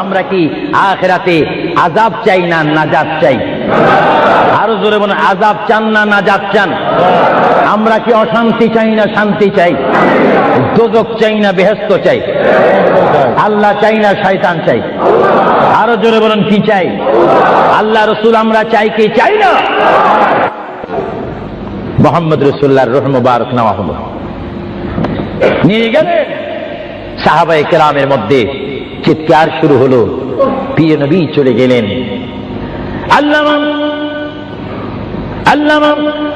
আমরা কি আখিরাতে আযাব চাই না নাজাত চাই? আরো জোরে বলেন, আযাব চান না নাজাত চান? আমরা কি অশান্তি চাই না শান্তি চাই? দোজখ চাই না বেহেশত চাই? আল্লাহ চাই না শয়তান চাই? আরো জোরে বলেন, কি চাই? আল্লাহ রাসূল আমরা চাই কি চাই না? মুহাম্মদ রাসূলুল্লাহর রূহ মুবারক নেওয়া হলো, নিয়ে গেলেন। সাহাবায়ে কেরামের মধ্যে চিৎকার শুরু হলো, প্রিয় নবী চলে গেলেন। আল্লামা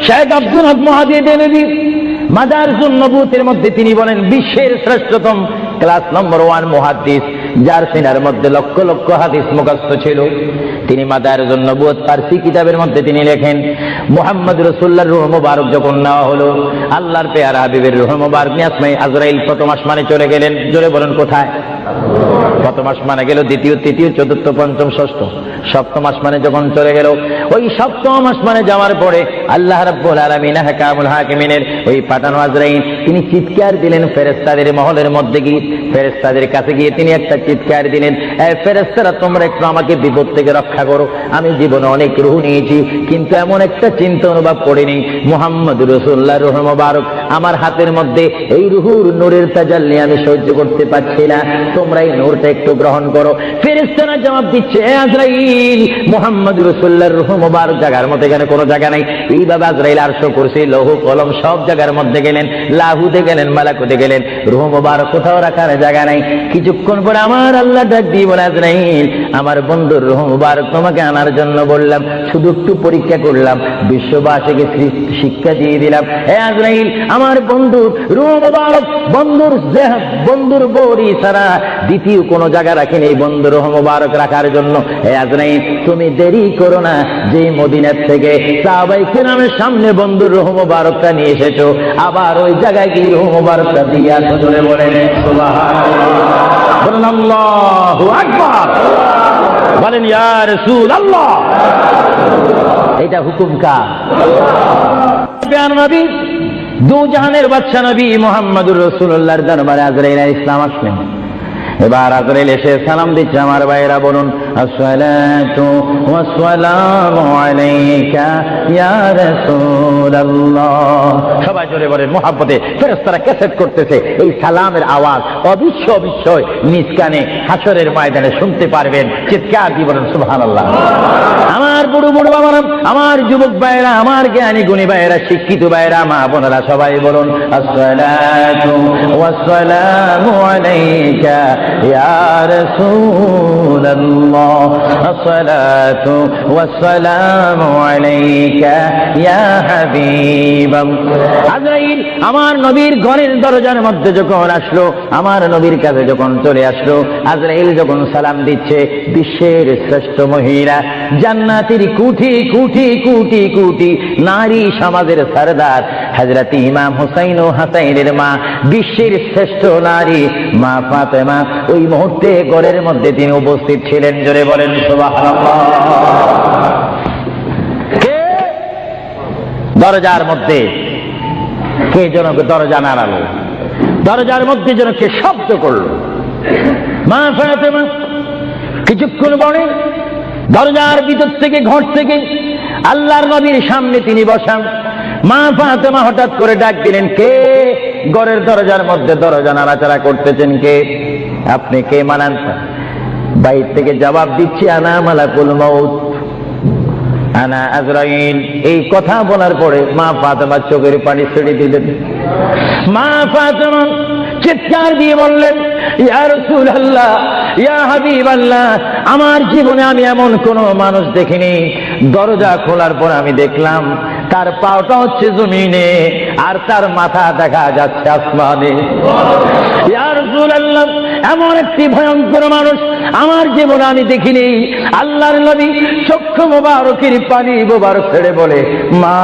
শেখ আব্দুল হক মুহাদ্দিস দেনবী মাদারিজুন নবুওয়াতের মধ্যে তিনি বলেন, বিশ্বের শ্রেষ্ঠতম ক্লাস নম্বর 1 মুহাদ্দিস, যার সিনার মধ্যে লক্ষ লক্ষ হাদিস মুখস্থ ছিল। তিনি মাদারিজুন নবুওয়াত ফারসি কিতাবের মধ্যে তিনি লেখেন, মুহাম্মদ রাসূলুল্লাহর রূহ মুবারক যখন নেওয়া হলো, আল্লাহর পেয়ারা হাবিবের রূহ মুবারক নিয়ে আসমানে আজরাইল প্রথম আসমানে চলে গেলেন। জোরে বলেন, কোথায়? প্রথম আসমানে গেল, দ্বিতীয়, তৃতীয়, চতুর্থ, পঞ্চম, ষষ্ঠ, সপ্তম আসমানে যখন চলে গেল, ওই সপ্তম আসমানে যাওয়ার পরে আল্লাহ রাব্বুল আলামিন হাকামুল হাকিমিনের ওই পাঠানো আজরাইল তিনি চিৎকার দিলেন ফেরেশতাদের মহলের মধ্যে গিয়ে, ফেরেশতাদের কাছে গিয়ে তিনি একটা চিৎকার দিলেন, এই ফেরেশতারা তোমরা একটু আমাকে বিপদ থেকে রক্ষা করো। আমি জীবনে অনেক রূহ নিয়েছি, কিন্তু এমন একটা চিন্তা অনুভব করিনি মুহাম্মদ রাসূলুল্লাহর রূহ মুবারক আমার হাতের মধ্যে এই রুহুর নূরের তাজাল্লি আমি সহ্য করতে পারছি না, তোমরা এই নূরটা একটু গ্রহণ করো। ফেরেশতারা জবাব দিচ্ছে, হে আজরাইল, মুহাম্মদ রাসূলুল্লাহর রূহ মুবারক জায়গার মধ্যে এখানে কোনো জায়গা নাই। এইভাবে আজরাইল আরশ কুরসি লৌহ কলম সব জায়গার মধ্যে গেলেন, লাহুতে গেলেন, মালাকুতে গেলেন, রূহ মুবারক কোথাও রাখার জায়গা নাই। কিছুক্ষণ পরে আমার আল্লাহ ডাক দিয়ে বলে, আজরাইল, আমার বন্ধুর রূহ মুবারক তোমাকে আনার জন্য বললাম, শুধু একটু পরীক্ষা করলাম, বিশ্ববাসীকে শিক্ষা দিয়ে দিলাম। হে আজরাইল, আমার বন্ধুর রূহ মুবারক বন্ধুর বড়ি ছাড়া দ্বিতীয় কোন জায়গা রাখেনি এই বন্ধুর রূহ মুবারক রাখার জন্য। হে আজরাইল, তুমি দেরি করো না, যে মদিনার থেকে সাহাবায়ে কিরামের সামনে বন্ধুর রূহ মুবারকটা নিয়ে এসেছো, আবার ওই জায়গায় গিয়ে রূহ মুবারকটা দিয়ে আসো। জোরে বলেন সুবহানাল্লাহ, বলেন আল্লাহু আকবার, বলেন ইয়া রাসূলুল্লাহ। এটা হুকুম কার? প্রিয় নবী, দু জাহানের বাদশা নবী মুহাম্মদুর রাসূলুল্লাহর দরবারে আজরাইল আলাইহিস সালাম আসলেন। এবার আজরাইল এসে সালাম দিচ্ছে। আমার ভাইরা বলুন, আসসালাতু ওয়াসসালামু আলাইকা ইয়া রাসূলুল্লাহ। সবাই জোরে বলেন মুহাব্বতে। ফেরেশতারা ক্যাসেট করতেছে, এই সালামের আওয়াজ অবিশ্বয় নিজ কানে হাসরের ময়দানে শুনতে পারবেন। চিৎকার দিয়ে বলেন সুবহানাল্লাহ। আমার বুড়ো বুড়ো বাবারা, আমার যুবক ভাইরা, আমার জ্ঞানী গুণী ভাইরা, শিক্ষিত ভাইরা, মা বোনেরা, সবাই বলুন, আসসালাতু ওয়াসসালামু আলাইকা ইয়া রাসূলুল্লাহ, আসসালাতু ওয়াসসালামু আলাইকা ইয়া হাবিবাল্লাহ। আজরাইল আমার নবীর ঘরের দরজার মধ্যে যখন আসলো, আমার নবীর কাছে যখন চলে আসলো, আজরাইল যখন সালাম দিচ্ছে, বিশ্বের শ্রেষ্ঠ মহিলা, জান্নাতের কোটি কোটি কোটি কোটি নারী সমাজের সরদার হযরত ইমাম হুসাইন ও হাসাইনের মা, বিশ্বের শ্রেষ্ঠ নারী মা ফাতেমা ওই মুহূর্তে ঘরের মধ্যে তিনি উপস্থিত ছিলেন। জোরে বলেন সুবহানাল্লাহ। কে দরজার মধ্যে? কে যেন দরজা নাড়ালো, দরজার মধ্যে যেন কে শব্দ করলো। মা ফাতেমা কিছুক্ষণ পরে দরজার ভিতর থেকে, ঘর থেকে আল্লাহর নবীর সামনে তিনি বসান। মা ফাতেমা হঠাৎ করে ডাক দিলেন, কে ঘরের দরজার মধ্যে দরজা নাড়াচাড়া করতেছেন? কে আপনি? কে মানান? বাইর থেকে জবাব দিচ্ছি, আনা মালাকুল মাউত, আনা আজরাইল। এই কথা বলার পরে মা ফাতেমা চোখের পানি ছেড়ে দিলেন। মা ফাতেমা চিৎকার দিয়ে বললেন, ইয়া রাসূলুল্লাহ, ইয়া হাবিবাল্লাহ, আমার জীবনে আমি এমন কোন মানুষ দেখিনি, দরজা খোলার পর আমি দেখলাম তার পাওটা হচ্ছে জমিনে আর তার মাথা দেখা যাচ্ছে আসমানে। ইয়া রাসূলুল্লাহ, এমন একটি ভয়ঙ্কর মানুষ আমার জীবনে আমি দেখিনি। আল্লাহর নবী চক্ষু মোবারকের পানি মোবারক ছেড়ে বলে, মা,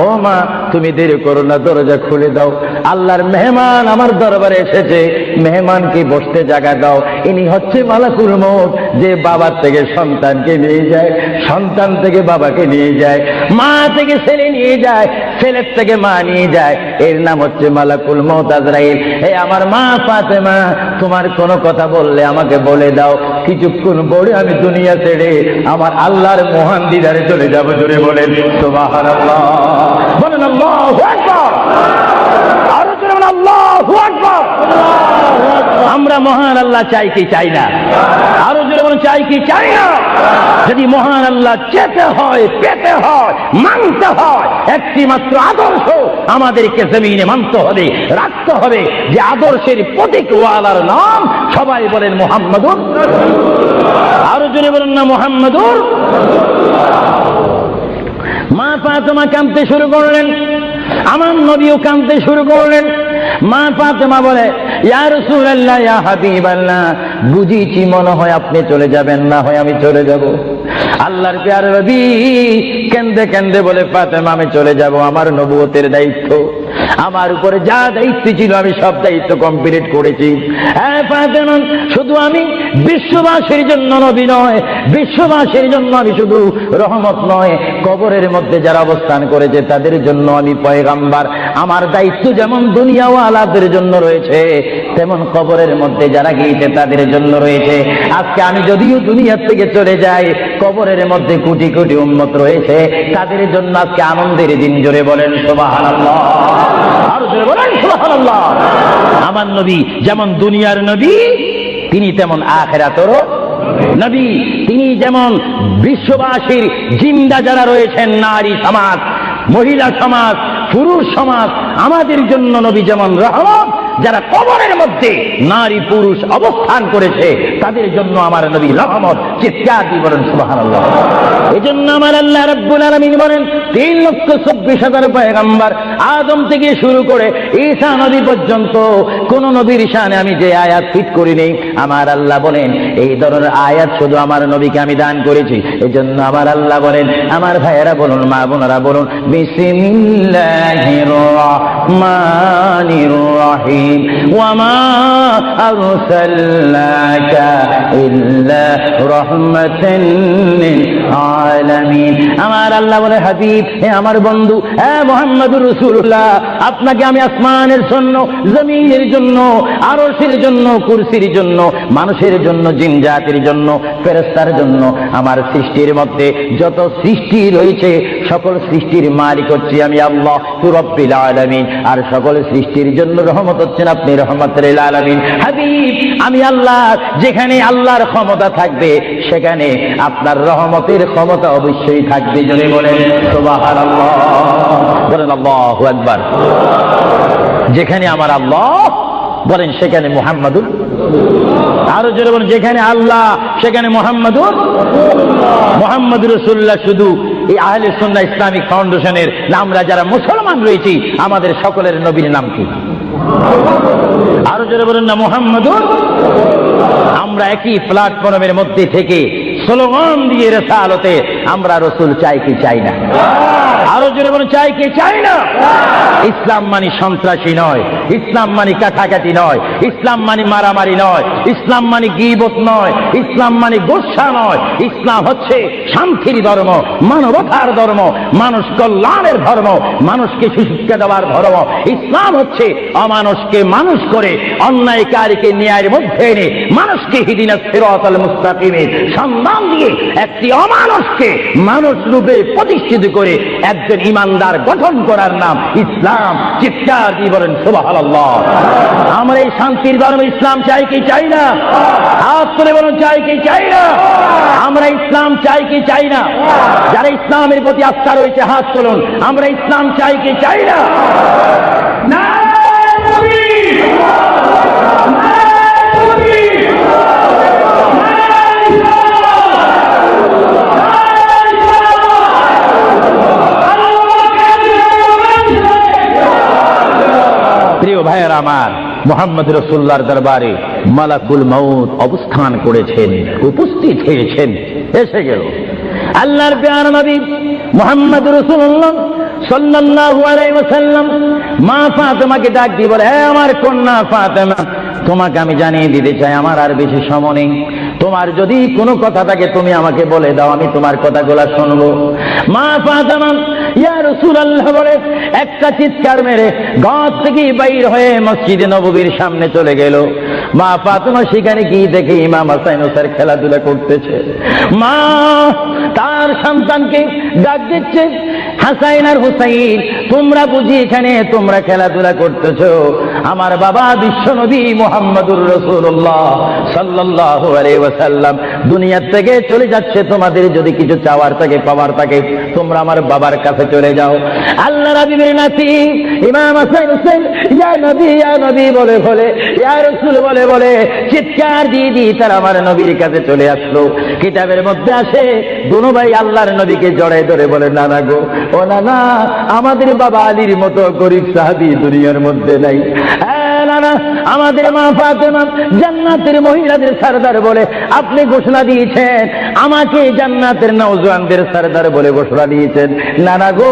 ও মা, তুমি দেরি করো না, দরজা খুলে দাও, আল্লাহর মেহমান আমার দরবারে এসেছে, মেহমানকে বসতে জায়গা দাও। ইনি হচ্ছে মালাকুল মউত, যে বাবার থেকে সন্তানকে নিয়ে যায়, সন্তান থেকে বাবাকে নিয়ে যায়, মা থেকে ছেলে নিয়ে যায়, ছেলের থেকে মা নিয়ে যায়, এর নাম হচ্ছে মালাকুল মউত আজরাইল। এই আমার মা ফাতেমা, তোমার কোনো কথা বললে আমাকে বলে দাও, কিছুক্ষণ পরে আমি দুনিয়া ছেড়ে আমার আল্লাহর মহান দিদারে চলে যাব। জোরে বলেন সুবহানাল্লাহ, বলেন আল্লাহু আকবার, আরো জোরে বলেন আল্লাহু আকবার। আমরা মহান আল্লাহ চাই কি চাই না? আরো জোরে বলেন চাই কি চাই না? যদি মহান আল্লাহ চেতে হয়, পেতে হয়, মানতে হয়, একটি মাত্র আদর্শ আমাদেরকে জমিনে মানতে হবে, রাখতে হবে, যে আদর্শের প্রতীক ওয়ালার নাম সবাই বলেন মুহাম্মাদুর। আরো জোরে বলেন না মুহাম্মাদুর। মা ফাতেমা কাঁদতে শুরু করলেন, আমার নবীও কাঁদতে শুরু করলেন। মা ফাতেমা বলে, ইয়া রাসূলুল্লাহ, ইয়া হাবিবাল্লাহ, বুঝিছি মনে হয় আপনি চলে যাবেন, না হয় আমি চলে যাব। আল্লাহর প্যারে নবী কেন্দে কেন্দে বলে, ফাতেমা, আমি চলে যাব, আমার নবুয়তের দায়িত্ব, আমার উপরে যা দায়িত্ব ছিল আমি সব দায়িত্ব কমপ্লিট করেছি। হ্যাঁ ফাতেমা, শুধু আমি বিশ্ববাসীর জন্য নবী নয়, বিশ্ববাসীর জন্য আমি শুধু রহমত নয়, কবরের মধ্যে যারা অবস্থান করেছে তাদের জন্য আমি পয়গাম্বার। আমার দায়িত্ব যেমন দুনিয়াওয়ালাদের জন্য রয়েছে, তেমন কবরের মধ্যে যারা গিয়েছে তাদের জন্য রয়েছে। আজকে আমি যদিও দুনিয়ার থেকে চলে যাই, কবরের মধ্যে কোটি কোটি উম্মত রয়েছে, তাদের জন্য আজকে আনন্দের দিন। জোরে বলেন সুবহানাল্লাহ। আর জোরে বলেন সুবহানাল্লাহ। আমার নবী যেমন দুনিয়ার নবী, তিনি তেমন আখিরাতেরও নবী। তিনি যেমন বিশ্ববাসীর জিন্দা যারা রয়েছেন, নারী সমাজ, মহিলা সমাজ, পুরুষ সমাজ, আমাদের জন্য নবী যেমন রহমত, যারা কবরের মধ্যে নারী পুরুষ অবস্থান করেছে তাদের জন্য আমার নবী রহমত। চিৎকার দিয়ে বলেন সুবহানাল্লাহ। এজন্য আমার আল্লাহ রাব্বুল আলামিন বলেন 3,24,000 পয়গম্বর আদম থেকে শুরু করে ঈসা নবী পর্যন্ত কোন নবীর শানে আমি যে আয়াত ফিট করি নেই, আমার আল্লাহ বলেন এই ধরনের আয়াত শুধু আমার নবীকে আমি দান করেছি। এজন্য আমার আল্লাহ বলেন, আমার ভাইয়েরা বলুন, মা বোনেরা বলুন, বিসমিল্লাহির রহমানির রহিম ওয়ামা আরসালনাকা ইল্লা রাহমাতান লিল আলামিন। আমার আল্লাহ বলে, হাবিব, হে আমার বন্ধু, হে মুহাম্মদুর রাসূলুল্লাহ, আপনাকে আমি আসমানের জন্য, জমিনের জন্য, আরশের জন্য, কুরসির জন্য, মানুষের জন্য, জিন জাতির জন্য, ফেরেশতার জন্য, আমার সৃষ্টির মধ্যে যত সৃষ্টি রয়েছে সকল সৃষ্টির মালিক হচ্ছি আমি আল্লাহ রব্বিল আলামিন। আর সকল সৃষ্টির জন্য রহমত হচ্ছেন আপনি রহমতুল লিল আলামিন। হাবিব, আমি আল্লাহ, যেখানে আল্লাহর ক্ষমতা থাকবে সেখানে আপনার রহমতের ক্ষমতা অবশ্যই থাকবে। জোরে বলেন সুবহানাল্লাহ, বলেন আল্লাহু আকবার। যেখানে আমার আল্লাহ বলেন সেখানে মুহাম্মাদুর, আরো জোরে বলেন যেখানে আল্লাহ সেখানে মুহাম্মাদুর রাসূলুল্লাহ। শুধু এই আহলে সুন্নাহ ইসলামিক ফাউন্ডেশনের আমরা যারা মুসলমান রয়েছি আমাদের সকলের নবীর নাম কি? আরো জোরে বলেন না মুহাম্মাদুর। আমরা একই প্ল্যাটফর্মের মধ্যে থেকে স্লোগান দিয়ে রিসালাতে আমরা রাসূল চাই কি চাই না? আরো জোরে বলেন চাই কি চাই না? ইসলাম মানে সন্ত্রাসী নয়, ইসলাম মানে কাটাকাটি নয়, ইসলাম মানে মারামারি নয়, ইসলাম মানে গীবত নয়, ইসলাম মানে গোসা নয়। ইসলাম হচ্ছে শান্তির ধর্ম, মানবতার ধর্ম, মানুষ কল্যাণের ধর্ম, মানুষকে সুশিক্ষা দেওয়ার ধর্ম। ইসলাম হচ্ছে অমানুষকে মানুষ করে, অন্যায়কারীকে ন্যায়ের মধ্যে এনে মানুষকে হিদিনাস সিরাতাল মুস্তাকিমের সন্ধান দিয়ে একটি অমানুষকে মানুষ রূপে প্রতিষ্ঠিত করে একজন ইমানদার গঠন করার নাম ইসলাম। চিৎকার দিয়ে বলেন সুবহানাল্লাহ। আমরা এই শান্তির ধর্ম ইসলাম চাই কি চাই না? হাত তুলে বলুন চাই কি চাই না? আমরা ইসলাম চাই কি চাই না? যারা ইসলামের প্রতি আস্থা রয়েছে হাত তুলুন। আমরা ইসলাম চাই কি চাই না? প্রিয় ভাইয়েরা আমার, মুহাম্মদ রাসূলুল্লাহর দরবারে মালাকুল মউত অবস্থান করেছেন, উপস্থিত হয়েছেন, এসে গেল আল্লাহর প্রিয় নবী মুহাম্মদ রাসূলুল্লাহ সাল্লাল্লাহু আলাইহি ওয়াসাল্লাম। মা ফাতেমাকে ডাক দিয়ে বলে, হে আমার কন্যা ফাতেমা, তোমাকে আমি জানিয়ে দিতে চাই আমার আর বেশি সময় নেই। তোমার যদি কোনো কথা থাকে তুমি আমাকে বলে দাও, আমি তোমার কথাগুলো শুনবো। মা ফাতেমা ইয়া রাসূলুল্লাহ বলে একটা চিৎকার মেরে ঘর থেকে বাইর হয়ে মসজিদে নববীর সামনে চলে গেল। মা ফাতেমা সেখানে গিয়ে দেখে ইমাম হাসান হোসেন খেলাধুলা করতেছে। মা তার সন্তানকে ডাক দিচ্ছে, হাসাইন আর হুসাইন, তোমরা বুঝি এখানে তোমরা খেলাধুলা করতেছো? আমার বাবা বিশ্বনবী মুহাম্মদুর রাসূলুল্লাহ সাল্লাল্লাহু আলাইহি ওয়াসাল্লাম দুনিয়া থেকে চলে যাচ্ছে। তোমাদের যদি কিছু চাওয়ার থাকে, পাওয়ার থাকে, তোমরা আমার বাবার কাছে চলে যাও। আল্লাহ রাব্বির নাতি ইমাম হাসান হোসেন ইয়া নবী বলে বলে, ইয়া রাসূল বলে বলে চিৎকার দিয়ে দিয়ে তারা আমার নবীর কাছে চলে আসলো। কিতাবের মধ্যে আসে দুনো ভাই আল্লাহর নবীকে জড়ায় ধরে বলে, নানা গো, ও নানা, আমাদের বাবা আলীর মতো গরিব সাহাবী দুনিয়ার মধ্যে নাই। নানা, আমাদের মা ফাতেমা জান্নাতের মহিলাদের সরদার বলে আপনি ঘোষণা দিয়েছেন, আমাকে জান্নাতের নওজওয়ানদের সরদার বলে ঘোষণা দিয়েছেন। নানা গো,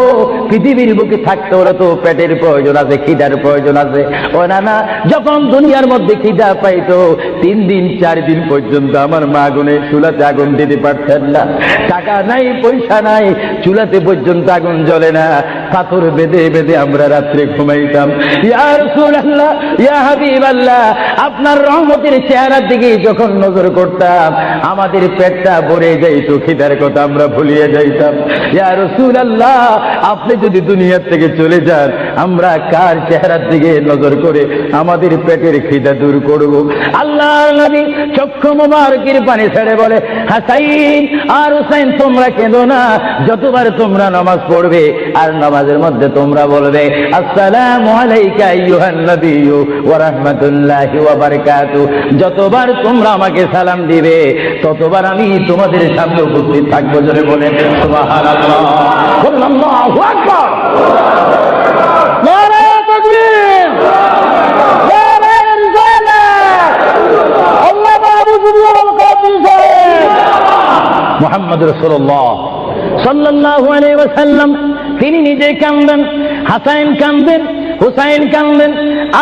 পৃথিবীর বুকে থাকতে হলে তো পেটের প্রয়োজন আছে, খিদার প্রয়োজন আছে। ও নানা, যখন দুনিয়ার মধ্যে খিদা পাইতো 3 দিন 4 দিন পর্যন্ত আমার মা আগুনে চুলাতে আগুন দিতে পারতেন না। টাকা নাই, পয়সা নাই, চুলাতে পর্যন্ত আগুন জ্বলে না, পাথর বেঁধে বেঁধে আমরা রাত্রে ঘুমাইতাম। ইয়া রাসূলুল্লাহ, ইয়া হাবিব হাবিবাল্লাহ, আপনার রহমতের চেহারার দিকে যখন নজর করতাম আমাদের পেটটা ভরে যাইত, খিদার কথা আমরা ভুলিয়ে যাইতাম। ইয়া রাসূলুল্লাহ, আপনি যদি দুনিয়া থেকে চলে যান আমরা কার চেহারার দিকে নজর করে আমাদের পেটের খিদা দূর করব? আল্লাহর নবী চক্ষু মুবারকের পানি ছেড়ে বলে, হাসাইন আর হুসাইন তোমরা কেঁদো না, যতবার তোমরা নামাজ পড়বে আর নামাজের মধ্যে তোমরা বলবে আসসালামু আলাইকা আইয়ুহান নবিয়্যু ওয়া রাহমাতুল্লাহি ওয়া বারাকাতুহু, যতবার তোমরা আমাকে সালাম দিবে ততবার আমি তোমাদের সামনে উপস্থিত থাকবো। জোরে বলে সুবহানাল্লাহ, আল্লাহু আকবার, নারে তাকবীর, নারে রিসালাত, আল্লাহ মাহবুব ওয়াল কাদির মুহাম্মদ রাসূলুল্লাহ সাল্লাল্লাহু আলাইহি ওয়াসাল্লাম তিনি নিজে কাঁদেন, হাসান কাঁদেন, হুসাইন কাঁদেন,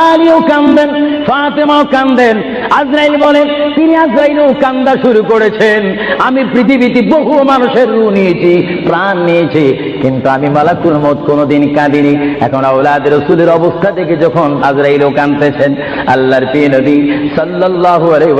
আলীও কাঁদেন, ফাতেমাও কাঁদেন। আজরাইল বলেন তিনি আজরাইলও কান্দা শুরু করেছেন। আমি পৃথিবীতে বহু মানুষের রূহ নিয়েছি, প্রাণ নিয়েছি, কিন্তু আমি মালাকুল মউত কোনোদিন কাঁদিনি। এখন আওলাদ রাসূলের অবস্থা দেখে যখন আজরাইলও কাঁদতেছেন, আল্লাহর প্রিয় নবী সাল্লাল্লাহু আলাইহি